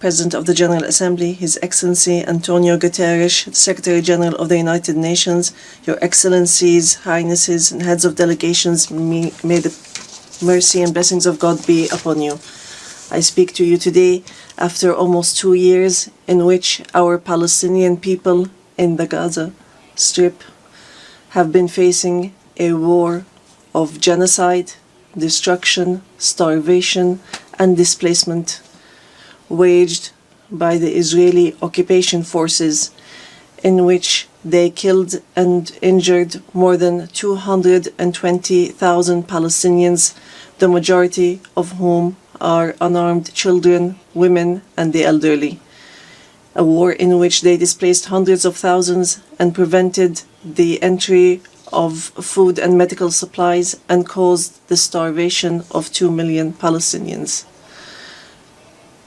President of the General Assembly, His Excellency Antonio Guterres, Secretary General of the United Nations, Your Excellencies, Highnesses, and Heads of Delegations, may the mercy and blessings of God be upon you. I speak to you today after almost 2 years in which our Palestinian people in the Gaza Strip have been facing a war of genocide, destruction, starvation, and displacement waged by the Israeli occupation forces, in which they killed and injured more than 220,000 Palestinians, the majority of whom are unarmed children, women, and the elderly. A war in which they displaced hundreds of thousands and prevented the entry of food and medical supplies and caused the starvation of 2 million Palestinians.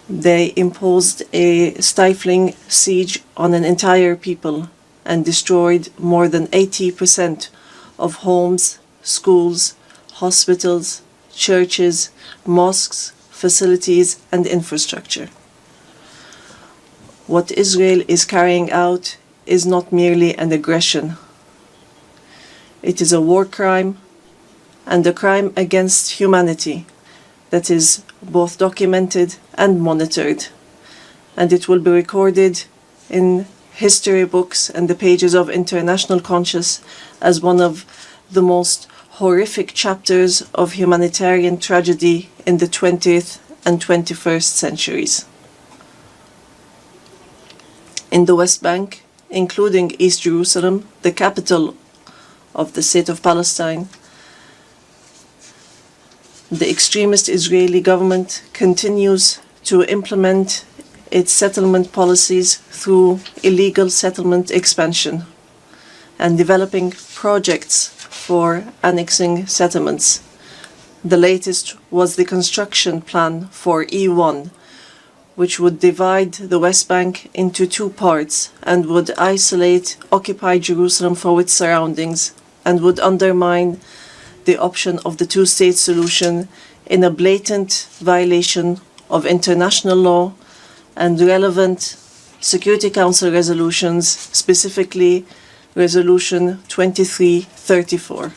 They imposed a stifling siege on an entire people and destroyed more than 80% of homes, schools, hospitals, churches, mosques, facilities, and infrastructure. What Israel is carrying out is not merely an aggression. It is a war crime and a crime against humanity that is both documented and monitored, and it will be recorded in history books and the pages of international conscience as one of the most horrific chapters of humanitarian tragedy in the 20th and 21st centuries. In the West Bank, including East Jerusalem, the capital of the state of Palestine, the extremist Israeli government continues to implement its settlement policies through illegal settlement expansion and developing projects for annexing settlements. The latest was the construction plan for E1, which would divide the West Bank into 2 parts and would isolate occupied Jerusalem from its surroundings and would undermine the option of the two-state solution in a blatant violation of international law and relevant Security Council resolutions, specifically Resolution 2334.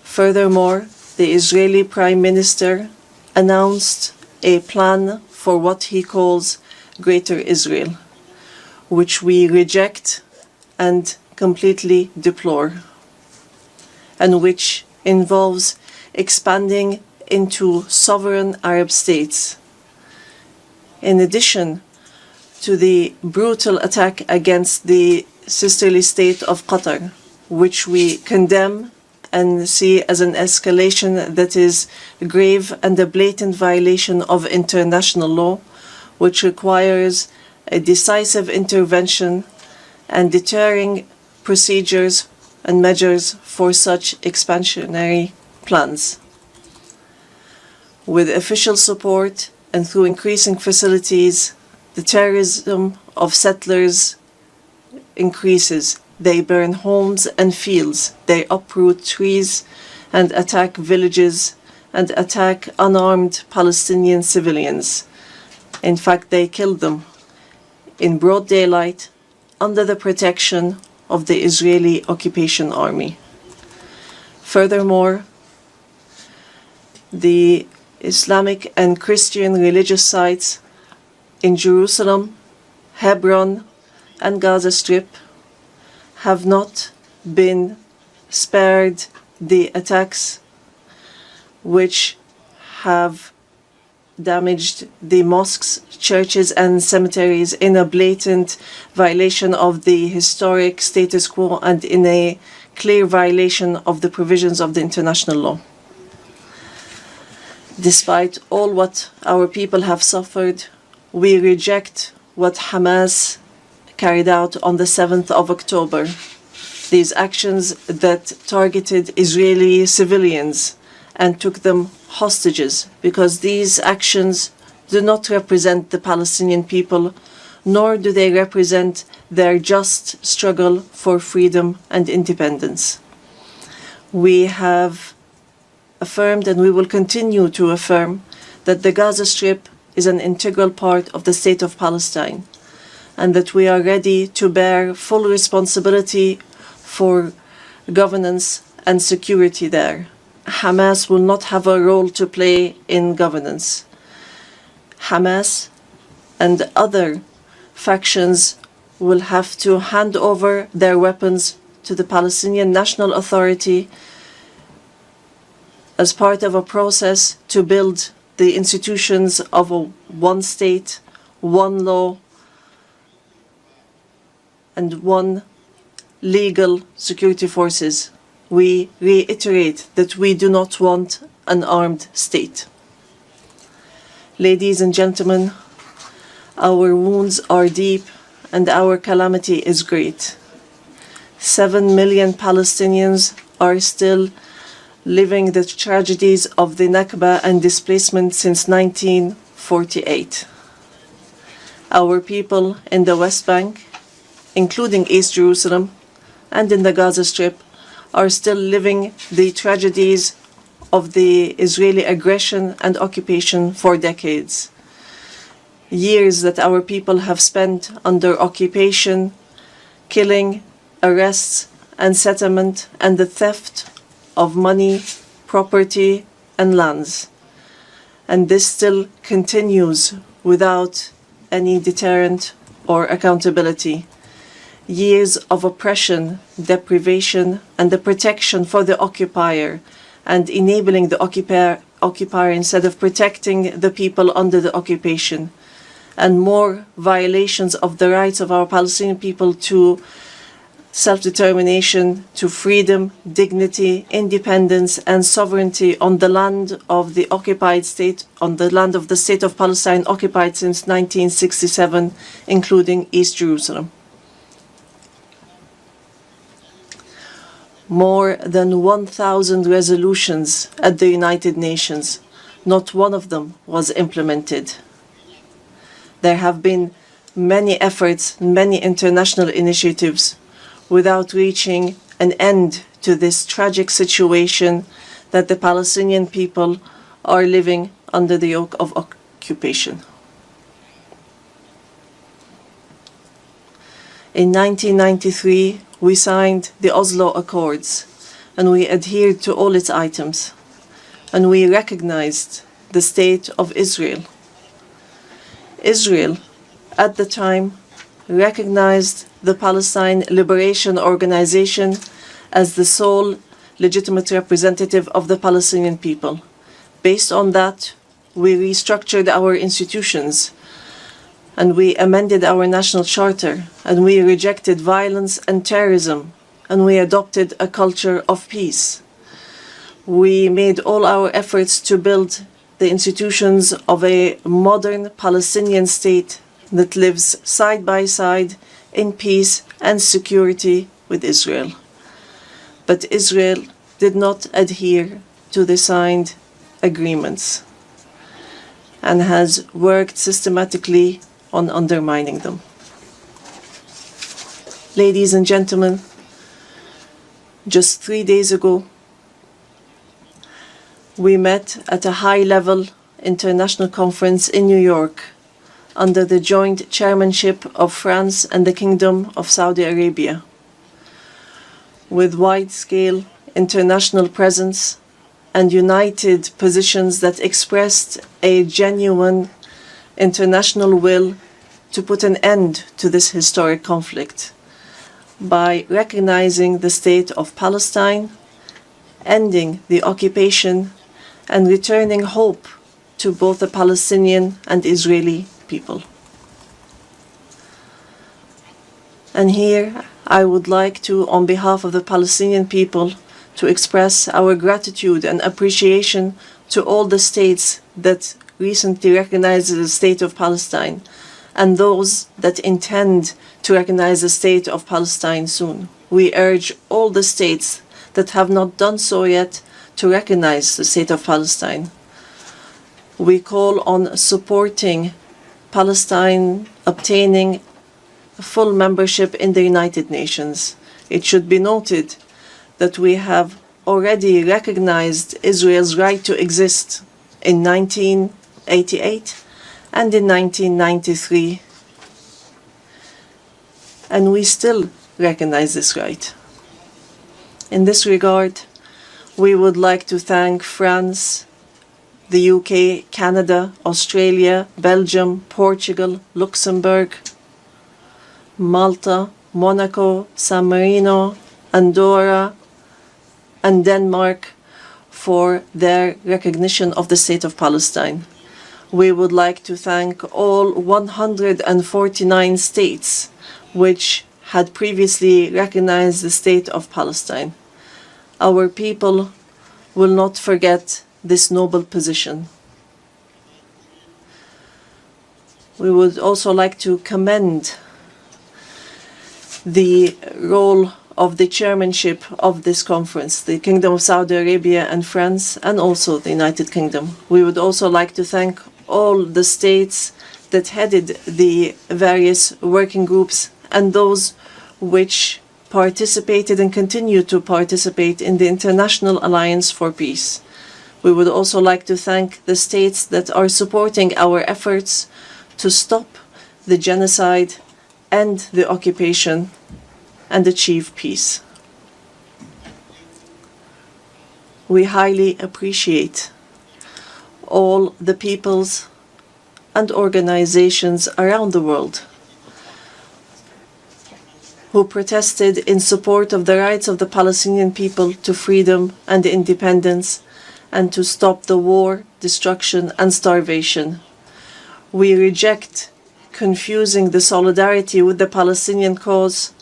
Furthermore, the Israeli Prime Minister announced a plan for what he calls Greater Israel, which we reject and completely deplore, and which involves expanding into sovereign Arab states. In addition to the brutal attack against the sisterly state of Qatar, which we condemn and see as an escalation that is grave and a blatant violation of international law, which requires a decisive intervention and deterring procedures and measures for such expansionary plans. With official support and through increasing facilities, the terrorism of settlers increases. They burn homes and fields, they uproot trees and attack villages and attack unarmed Palestinian civilians. In fact, they kill them in broad daylight under the protection of the Israeli occupation army. Furthermore, the Islamic and Christian religious sites in Jerusalem, Hebron, and Gaza Strip have not been spared the attacks which have damaged the mosques, churches, and cemeteries in a blatant violation of the historic status quo and in a clear violation of the provisions of the international law. Despite all what our people have suffered, we reject what Hamas carried out on the 7th of October. These actions that targeted Israeli civilians and took them hostages, because these actions do not represent the Palestinian people, nor do they represent their just struggle for freedom and independence. We have affirmed, and we will continue to affirm, that the Gaza Strip is an integral part of the state of Palestine, and that we are ready to bear full responsibility for governance and security there. Hamas will not have a role to play in governance. Hamas and other factions will have to hand over their weapons to the Palestinian National Authority as part of a process to build the institutions of a one state, one law, and one legal security forces. We reiterate that we do not want an armed state. Ladies and gentlemen, our wounds are deep and our calamity is great. 7 million Palestinians are still living the tragedies of the Nakba and displacement since 1948. Our people in the West Bank, including East Jerusalem and in the Gaza Strip, are still living the tragedies of the Israeli aggression and occupation for decades. Years that our people have spent under occupation, killing, arrests, and settlement, and the theft of money, property, and lands. And this still continues without any deterrent or accountability. Years of oppression, deprivation, and the protection for the occupier, and enabling the occupier instead of protecting the people under the occupation, and more violations of the rights of our Palestinian people to self-determination, to freedom, dignity, independence, and sovereignty on the land of the occupied state, on the land of the state of Palestine occupied since 1967, including East Jerusalem. More than 1,000 resolutions at the United Nations, not one of them was implemented. There have been many efforts, many international initiatives, without reaching an end to this tragic situation that the Palestinian people are living under the yoke of occupation. In 1993, we signed the Oslo Accords, and we adhered to all its items, and we recognized the state of Israel. Israel, at the time, recognized the Palestine Liberation Organization as the sole legitimate representative of the Palestinian people. Based on that, we restructured our institutions, and we amended our national charter, and we rejected violence and terrorism, and we adopted a culture of peace. We made all our efforts to build the institutions of a modern Palestinian state that lives side by side in peace and security with Israel. But Israel did not adhere to the signed agreements and has worked systematically on undermining them. Ladies and gentlemen, just 3 days ago, we met at a high-level international conference in New York under the joint chairmanship of France and the Kingdom of Saudi Arabia, with wide-scale international presence and united positions that expressed a genuine international will to put an end to this historic conflict by recognizing the state of Palestine, ending the occupation, and returning hope to both the Palestinian and Israeli people. And here I would like to, on behalf of the Palestinian people, to express our gratitude and appreciation to all the states that recently recognized the state of Palestine and those that intend to recognize the state of Palestine soon. We urge all the states that have not done so yet to recognize the state of Palestine. We call on supporting Palestine obtaining full membership in the United Nations. It should be noted that we have already recognized Israel's right to exist in 1988, and in 1993. And we still recognize this right. In this regard, we would like to thank France, the UK, Canada, Australia, Belgium, Portugal, Luxembourg, Malta, Monaco, San Marino, Andorra, and Denmark for their recognition of the State of Palestine. We would like to thank all 149 states which had previously recognized the State of Palestine. Our people will not forget this noble position. We would also like to commend the role of the chairmanship of this conference, the Kingdom of Saudi Arabia and France, and also the United Kingdom. We would also like to thank all the states that headed the various working groups and those which participated and continue to participate in the International Alliance for Peace. We would also like to thank the states that are supporting our efforts to stop the genocide and the occupation and achieve peace. We highly appreciate all the peoples and organizations around the world who protested in support of the rights of the Palestinian people to freedom and independence and to stop the war, destruction, and starvation. We reject confusing the solidarity with the Palestinian cause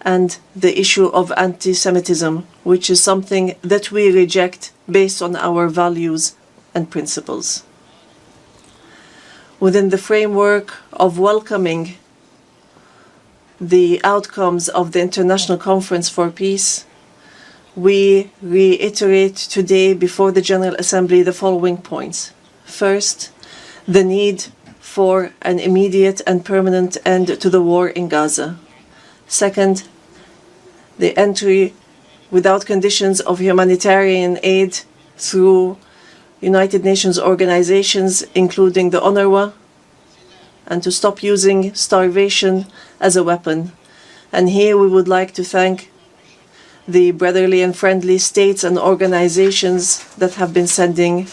and the issue of anti-Semitism, which is something that we reject based on our values and principles. Within the framework of welcoming the outcomes of the International Conference for Peace, we reiterate today before the General Assembly the following points. First, the need for an immediate and permanent end to the war in Gaza. Second, the entry without conditions of humanitarian aid through United Nations organizations, including the UNRWA, and to stop using starvation as a weapon. And here we would like to thank the brotherly and friendly states and organizations that have been sending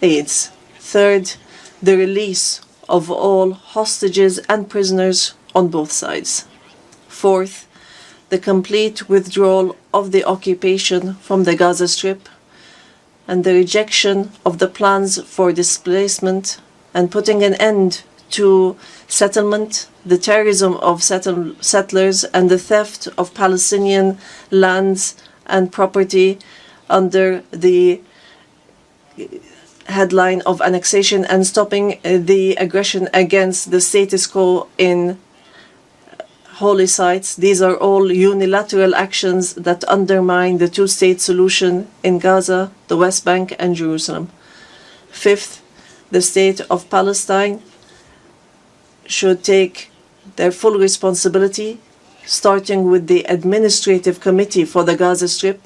aids. Third, the release of all hostages and prisoners on both sides. Fourth, the complete withdrawal of the occupation from the Gaza Strip and the rejection of the plans for displacement and putting an end to settlement, the terrorism of settlers, and the theft of Palestinian lands and property under the headline of annexation, and stopping the aggression against the status quo in holy sites. These are all unilateral actions that undermine the two-state solution in Gaza, the West Bank, and Jerusalem. Fifth, the state of Palestine should take their full responsibility, starting with the Administrative Committee for the Gaza Strip,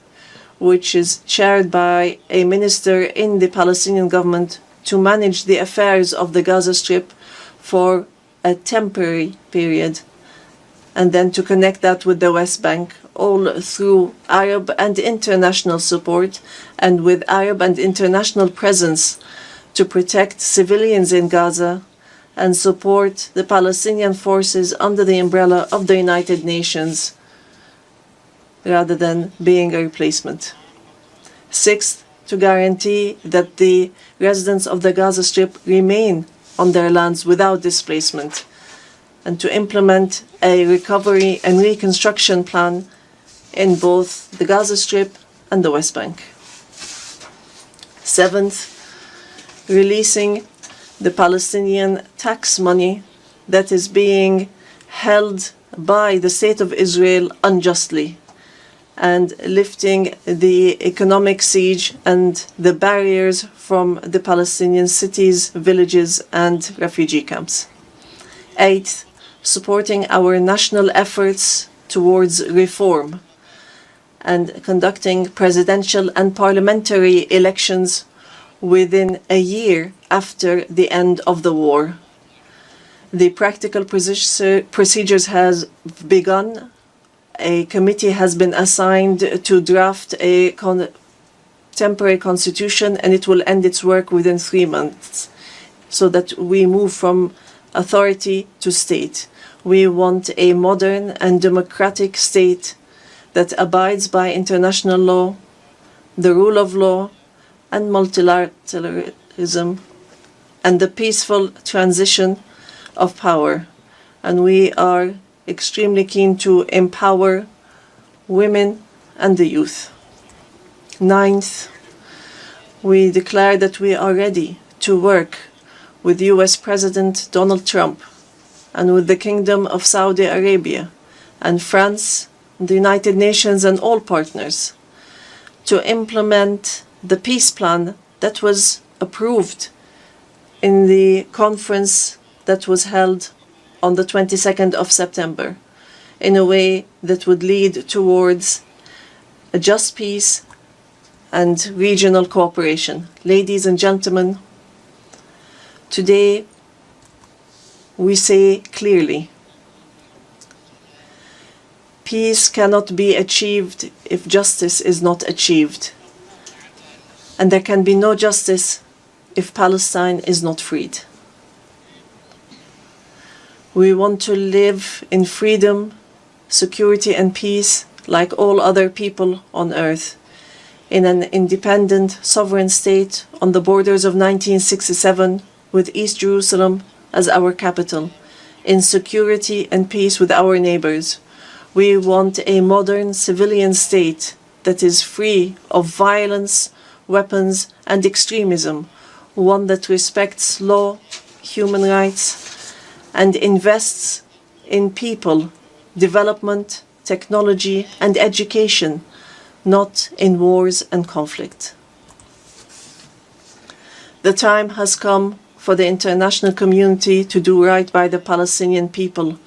which is chaired by a minister in the Palestinian government, to manage the affairs of the Gaza Strip for a temporary period, and then to connect that with the West Bank, all through Arab and international support and with Arab and international presence to protect civilians in Gaza and support the Palestinian forces under the umbrella of the United Nations rather than being a replacement. Sixth, to guarantee that the residents of the Gaza Strip remain on their lands without displacement, and to implement a recovery and reconstruction plan in both the Gaza Strip and the West Bank. Seventh, releasing the Palestinian tax money that is being held by the State of Israel unjustly, and lifting the economic siege and the barriers from the Palestinian cities, villages, and refugee camps. Eighth, supporting our national efforts towards reform and conducting presidential and parliamentary elections within a year after the end of the war. The practical procedures has begun. A committee has been assigned to draft a temporary constitution, and it will end its work within 3 months, so that we move from authority to state. We want a modern and democratic state that abides by international law, the rule of law, and multilateralism, and the peaceful transition of power. And we are extremely keen to empower women and the youth. Ninth, we declare that we are ready to work with US President Donald Trump and with the Kingdom of Saudi Arabia and France, the United Nations and all partners to implement the peace plan that was approved in the conference that was held on the 22nd of September in a way that would lead towards a just peace and regional cooperation. Ladies and gentlemen, today we say clearly, peace cannot be achieved if justice is not achieved. And there can be no justice if Palestine is not freed. We want to live in freedom, security and peace like all other people on earth, in an independent, sovereign state on the borders of 1967 with East Jerusalem as our capital, in security and peace with our neighbors. We want a modern civilian state that is free of violence, weapons and extremism, one that respects law, human rights, and invests in people, development, technology and education, not in wars and conflict. The time has come for the international community to do right by the Palestinian people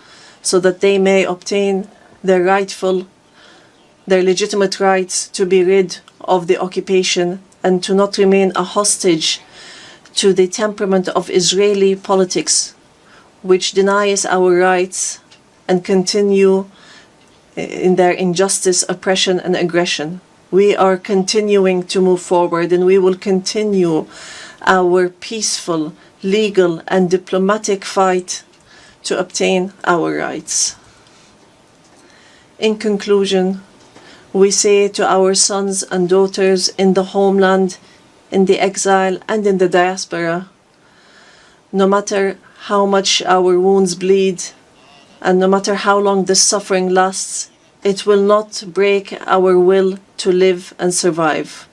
so that they may obtain their legitimate rights to be rid of the occupation and to not remain a hostage to the temperament of Israeli politics, which denies our rights and continue in their injustice, oppression and aggression. We are continuing to move forward, and we will continue our peaceful, legal and diplomatic fight to obtain our rights. In conclusion, we say to our sons and daughters in the homeland, in the exile and in the diaspora, no matter how much our wounds bleed, and no matter how long the suffering lasts, it will not break our will to live and survive.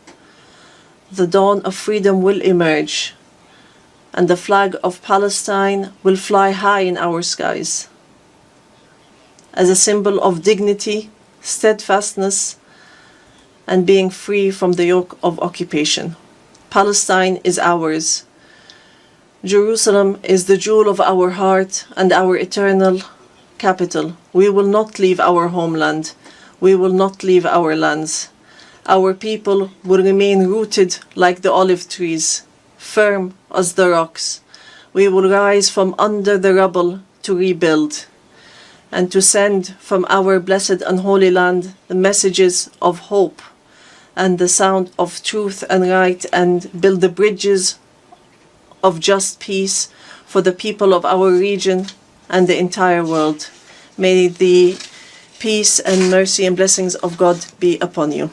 The dawn of freedom will emerge, and the flag of Palestine will fly high in our skies as a symbol of dignity, steadfastness, and being free from the yoke of occupation. Palestine is ours. Jerusalem is the jewel of our heart and our eternal capital. We will not leave our homeland. We will not leave our lands. Our people will remain rooted like the olive trees, firm as the rocks. We will rise from under the rubble to rebuild and to send from our blessed and holy land the messages of hope and the sound of truth and right, and build the bridges of just peace for the people of our region and the entire world. May the peace and mercy and blessings of God be upon you.